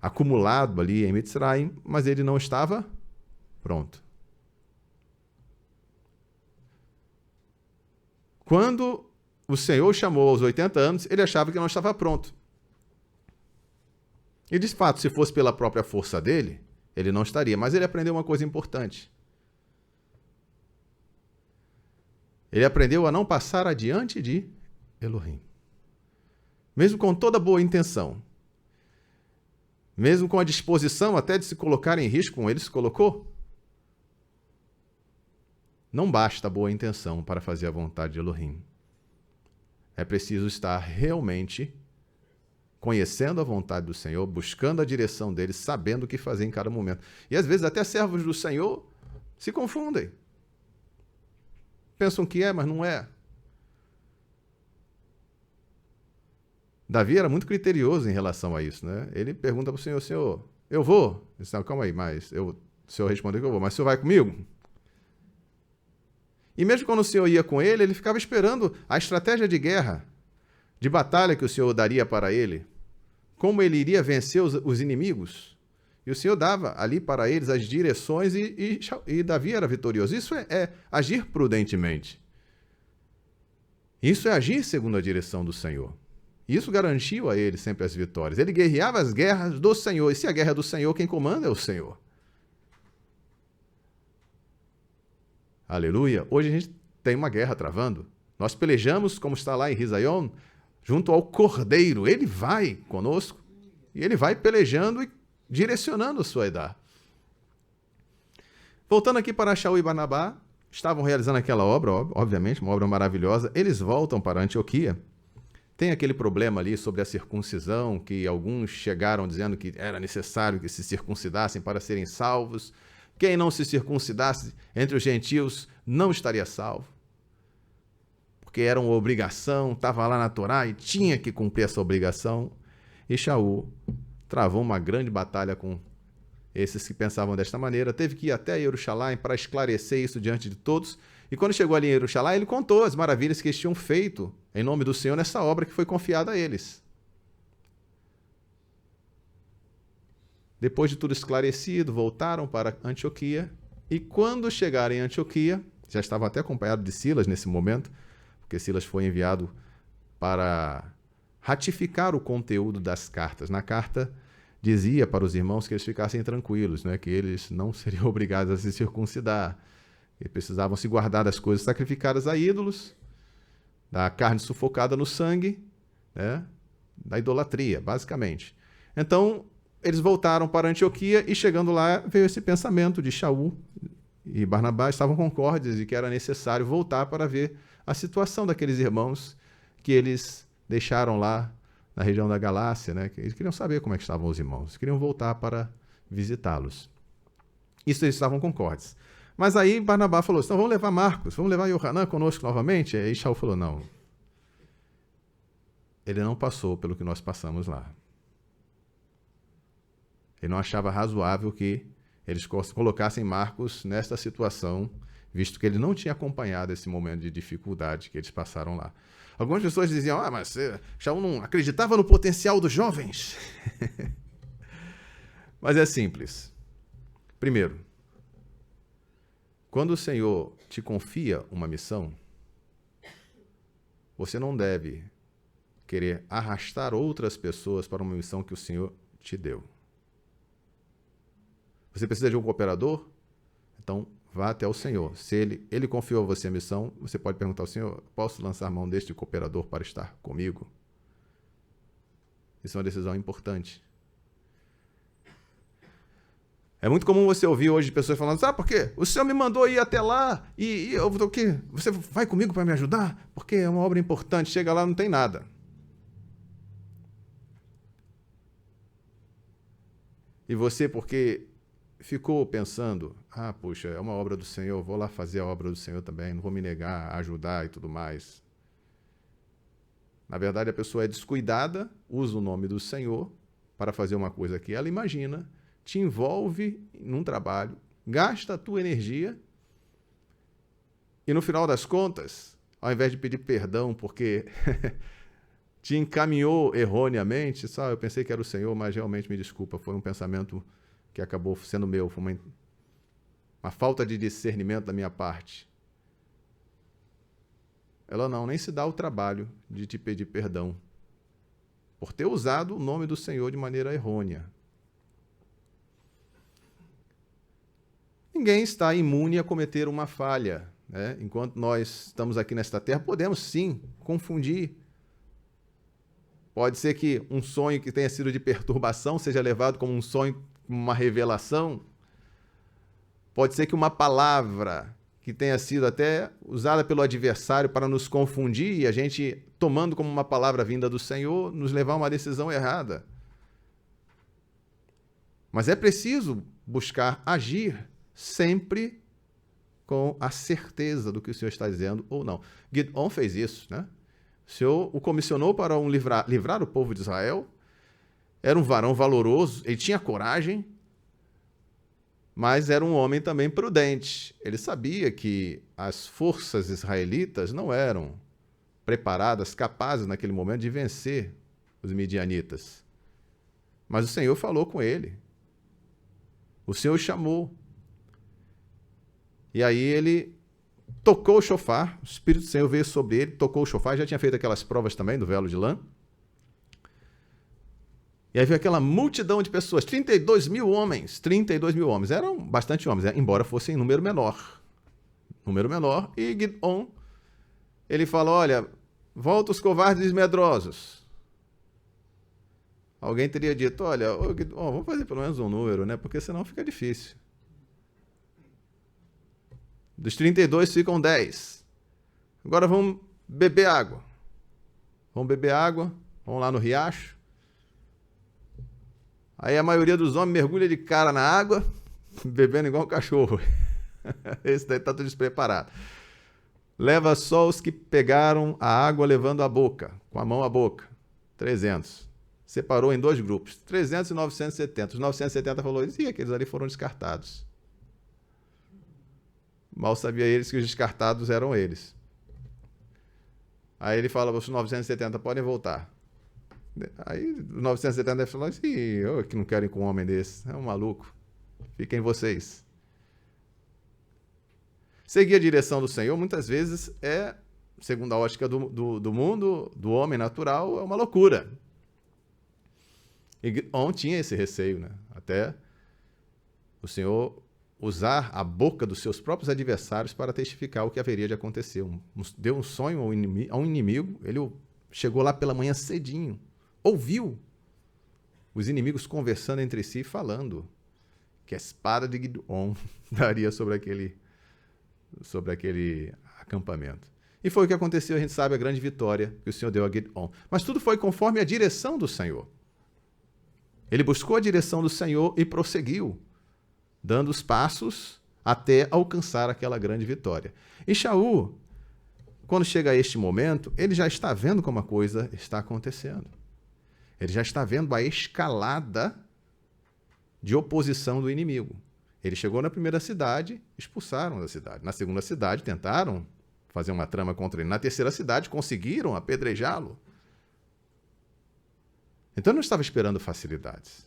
acumulado ali em Mitzrayim, mas ele não estava pronto. Quando o Senhor chamou aos 80 anos, ele achava que não estava pronto. E, de fato, se fosse pela própria força dele, ele não estaria. Mas ele aprendeu uma coisa importante. Ele aprendeu a não passar adiante de Elohim. Mesmo com toda boa intenção, mesmo com a disposição até de se colocar em risco, como ele se colocou, não basta a boa intenção para fazer a vontade de Elohim. É preciso estar realmente conhecendo a vontade do Senhor, buscando a direção dele, sabendo o que fazer em cada momento. E às vezes até servos do Senhor se confundem. Pensam que é, mas não é. Davi era muito criterioso em relação a isso, né? Ele pergunta para o Senhor: Senhor, eu vou? Ele disse: não, calma aí, mas o Senhor respondeu que eu vou, mas o Senhor vai comigo? E mesmo quando o Senhor ia com ele, ele ficava esperando a estratégia de guerra, de batalha que o Senhor daria para ele, como ele iria vencer os inimigos. E o Senhor dava ali para eles as direções e Davi era vitorioso. Isso é agir prudentemente. Isso é agir segundo a direção do Senhor. Isso garantiu a ele sempre as vitórias. Ele guerreava as guerras do Senhor. E se a guerra é do Senhor, quem comanda é o Senhor. Aleluia. Hoje a gente tem uma guerra travando. Nós pelejamos, como está lá em Risaion, junto ao Cordeiro. Ele vai conosco e ele vai pelejando e direcionando a sua edade. Voltando aqui para Shaul e Barnabá, estavam realizando aquela obra, obviamente, uma obra maravilhosa. Eles voltam para Antioquia. Tem aquele problema ali sobre a circuncisão, que alguns chegaram dizendo que era necessário que se circuncidassem para serem salvos. Quem não se circuncidasse entre os gentios não estaria salvo. Porque era uma obrigação, estava lá na Torá e tinha que cumprir essa obrigação. E Shaul travou uma grande batalha com esses que pensavam desta maneira. Teve que ir até Jerusalém para esclarecer isso diante de todos. E quando chegou ali em Jerusalém, ele contou as maravilhas que eles tinham feito em nome do Senhor nessa obra que foi confiada a eles. Depois de tudo esclarecido, voltaram para Antioquia. E quando chegaram em Antioquia, já estavam até acompanhados de Silas nesse momento, porque Silas foi enviado para ratificar o conteúdo das cartas. Na carta dizia para os irmãos que eles ficassem tranquilos, né? Que eles não seriam obrigados a se circuncidar, que precisavam se guardar das coisas sacrificadas a ídolos, da carne sufocada no sangue, né? Da idolatria, basicamente. Então, eles voltaram para Antioquia e, chegando lá, veio esse pensamento de Shaul e Barnabá estavam concordes de que era necessário voltar para ver a situação daqueles irmãos que eles deixaram lá na região da Galácia, né? Eles queriam saber como é que estavam os irmãos, queriam voltar para visitá-los. Isso eles estavam concordes. Mas aí Barnabá falou: então vamos levar Marcos, vamos levar Yohanan conosco novamente? Aí Shaul falou: não, ele não passou pelo que nós passamos lá. Ele não achava razoável que eles colocassem Marcos nesta situação, visto que ele não tinha acompanhado esse momento de dificuldade que eles passaram lá. Algumas pessoas diziam: mas Shaul não acreditava no potencial dos jovens. Mas é simples. Primeiro, quando o Senhor te confia uma missão, você não deve querer arrastar outras pessoas para uma missão que o Senhor te deu. Você precisa de um cooperador? Então, vá até o Senhor. Se ele confiou a você a missão, você pode perguntar ao Senhor: posso lançar mão deste cooperador para estar comigo? Isso é uma decisão importante. É muito comum você ouvir hoje pessoas falando: sabe por quê? O Senhor me mandou ir até lá e eu vou o quê? Você vai comigo para me ajudar? Porque é uma obra importante. Chega lá, não tem nada. E você, porque ficou pensando: puxa, é uma obra do Senhor, vou lá fazer a obra do Senhor também, não vou me negar a ajudar e tudo mais. Na verdade, a pessoa é descuidada, usa o nome do Senhor para fazer uma coisa que ela imagina, te envolve num trabalho, gasta a tua energia e, no final das contas, ao invés de pedir perdão porque te encaminhou erroneamente, sabe? Eu pensei que era o Senhor, mas realmente me desculpa, foi um pensamento que acabou sendo meu, foi uma falta de discernimento da minha parte. Ela nem se dá o trabalho de te pedir perdão por ter usado o nome do Senhor de maneira errônea. Ninguém está imune a cometer uma falha, né? Enquanto nós estamos aqui nesta terra, podemos sim confundir. Pode ser que um sonho que tenha sido de perturbação seja levado como um sonho, uma revelação. Pode ser que uma palavra que tenha sido até usada pelo adversário para nos confundir e a gente, tomando como uma palavra vinda do Senhor, nos levar a uma decisão errada. Mas é preciso buscar agir sempre com a certeza do que o Senhor está dizendo ou não. Gideon fez isso, né? O Senhor o comissionou para livrar o povo de Israel. Era um varão valoroso, ele tinha coragem, mas era um homem também prudente. Ele sabia que as forças israelitas não eram preparadas, capazes naquele momento de vencer os midianitas. Mas o Senhor falou com ele. O Senhor o chamou. E aí ele tocou o chofar, o Espírito do Senhor veio sobre ele, tocou o chofar, já tinha feito aquelas provas também do velo de lã. E aí veio aquela multidão de pessoas, 32 mil homens, eram bastante homens, embora fossem em número menor, e Gideon, ele fala, olha, volta os covardes e medrosos. Alguém teria dito, olha, Gideon, vamos fazer pelo menos um número, né? Porque senão fica difícil. Dos 32 ficam 10. Agora vamos beber água. Vamos lá no riacho. Aí a maioria dos homens mergulha de cara na água, bebendo igual um cachorro. Esse daí está tudo despreparado. Leva só os que pegaram a água levando a boca, com a mão à boca. 300. Separou em 2 grupos, 300 e 970. Os 970 falou, e aqueles ali foram descartados. Mal sabia eles que os descartados eram eles. Aí ele fala, os 970 podem voltar. Aí os 970 deve falar assim, eu que não quero ir com um homem desse, é um maluco. Fiquem vocês. Seguir a direção do Senhor, muitas vezes, segundo a ótica do mundo, do homem natural, é uma loucura. E Gideon tinha esse receio, né? Até o Senhor usar a boca dos seus próprios adversários para testificar o que haveria de acontecer. Deu um sonho a um inimigo, ele chegou lá pela manhã cedinho, ouviu os inimigos conversando entre si, falando que a espada de Gideon daria sobre aquele acampamento. E foi o que aconteceu, a gente sabe a grande vitória que o Senhor deu a Gideon. Mas tudo foi conforme a direção do Senhor. Ele buscou a direção do Senhor e prosseguiu, dando os passos até alcançar aquela grande vitória. E Shaul, quando chega a este momento, ele já está vendo como a coisa está acontecendo. Ele já está vendo a escalada de oposição do inimigo. Ele chegou na primeira cidade, expulsaram da cidade. Na segunda cidade, tentaram fazer uma trama contra ele. Na terceira cidade, conseguiram apedrejá-lo. Então, ele não estava esperando facilidades.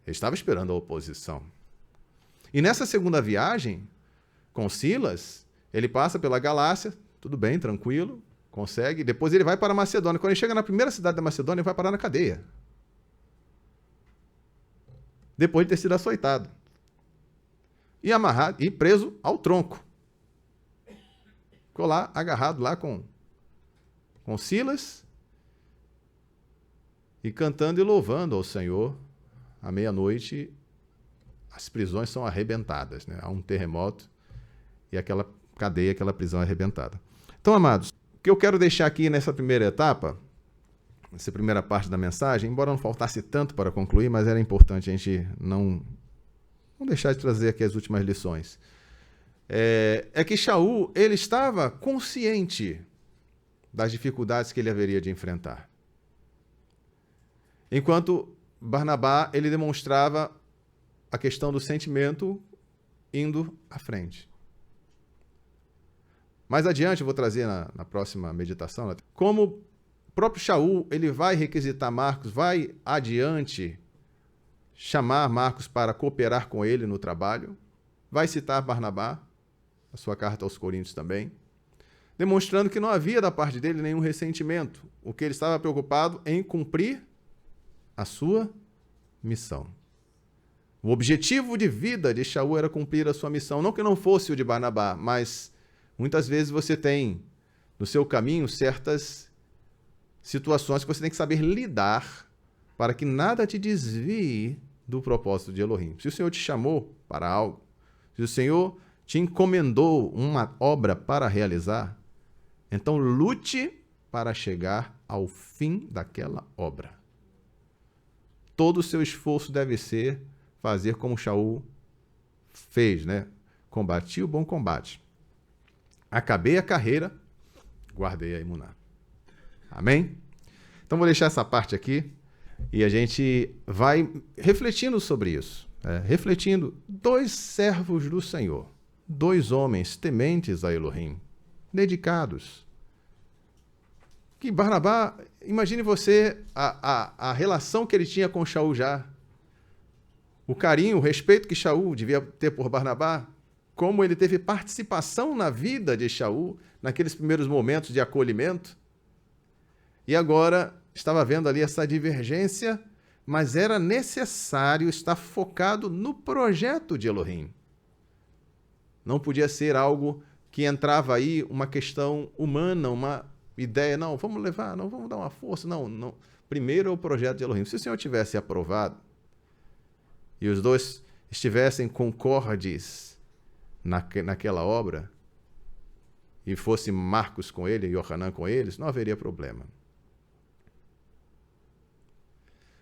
Ele estava esperando a oposição. E nessa segunda viagem, com Silas, ele passa pela Galácia, tudo bem, tranquilo, consegue. Depois ele vai para a Macedônia. Quando ele chega na primeira cidade da Macedônia, ele vai parar na cadeia. Depois de ter sido açoitado. E amarrado, e preso ao tronco. Ficou lá, agarrado lá com Silas, e cantando e louvando ao Senhor. À meia-noite, as prisões são arrebentadas, né? Há um terremoto e aquela cadeia, aquela prisão é arrebentada. Então, amados, o que eu quero deixar aqui nessa primeira etapa, nessa primeira parte da mensagem, embora não faltasse tanto para concluir, mas era importante a gente não deixar de trazer aqui as últimas lições. É que Shaul, ele estava consciente das dificuldades que ele haveria de enfrentar. Enquanto Barnabá, ele demonstrava a questão do sentimento indo à frente. Mais adiante, eu vou trazer na próxima meditação, como o próprio Shaul, ele vai requisitar Marcos, vai adiante chamar Marcos para cooperar com ele no trabalho, vai citar Barnabá, a sua carta aos Coríntios também, demonstrando que não havia da parte dele nenhum ressentimento, o que ele estava preocupado em cumprir a sua missão. O objetivo de vida de Shaul era cumprir a sua missão, não que não fosse o de Barnabá, mas muitas vezes você tem no seu caminho certas situações que você tem que saber lidar para que nada te desvie do propósito de Elohim. Se o Senhor te chamou para algo, se o Senhor te encomendou uma obra para realizar, então lute para chegar ao fim daquela obra. Todo o seu esforço deve ser fazer como Shaul fez, né? Combati o bom combate. Acabei a carreira, guardei a imuná. Amém? Então vou deixar essa parte aqui e a gente vai refletindo sobre isso. Refletindo, 2 servos do Senhor, 2 homens tementes a Elohim, dedicados. Que Barnabá, imagine você a relação que ele tinha com Shaul já. O carinho, o respeito que Shaul devia ter por Barnabá, como ele teve participação na vida de Shaul, naqueles primeiros momentos de acolhimento. E agora estava vendo ali essa divergência, mas era necessário estar focado no projeto de Elohim. Não podia ser algo que entrava aí uma questão humana, uma ideia, não, vamos levar, não vamos dar uma força, não. Primeiro é o projeto de Elohim. Se o Senhor tivesse aprovado e os 2 estivessem concordes naquela obra, e fosse Marcos com ele e Yohanan com eles, não haveria problema.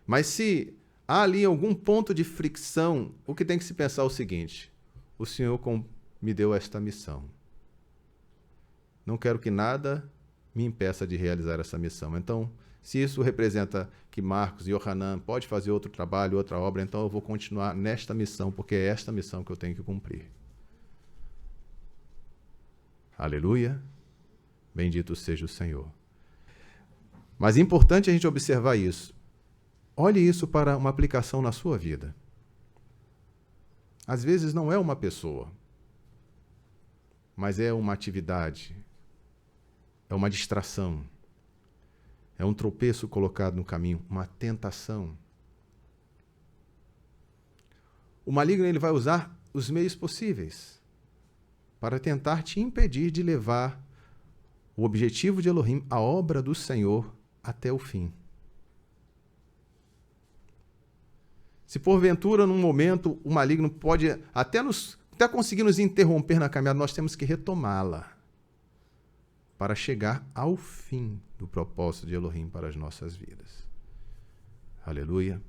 Mas se há ali algum ponto de fricção, o que tem que se pensar é o seguinte: o Senhor me deu esta missão. Não quero que nada me impeça de realizar essa missão. Então, se isso representa que Marcos e Yohanan pode fazer outro trabalho, outra obra, então eu vou continuar nesta missão, porque é esta missão que eu tenho que cumprir. Aleluia. Bendito seja o Senhor. Mas é importante a gente observar isso. Olhe isso para uma aplicação na sua vida. Às vezes não é uma pessoa, mas é uma atividade, é uma distração, é um tropeço colocado no caminho, uma tentação. O maligno ele vai usar os meios possíveis para tentar te impedir de levar o objetivo de Elohim, a obra do Senhor, até o fim. Se porventura, num momento, o maligno pode até conseguir nos interromper na caminhada, nós temos que retomá-la para chegar ao fim do propósito de Elohim para as nossas vidas. Aleluia.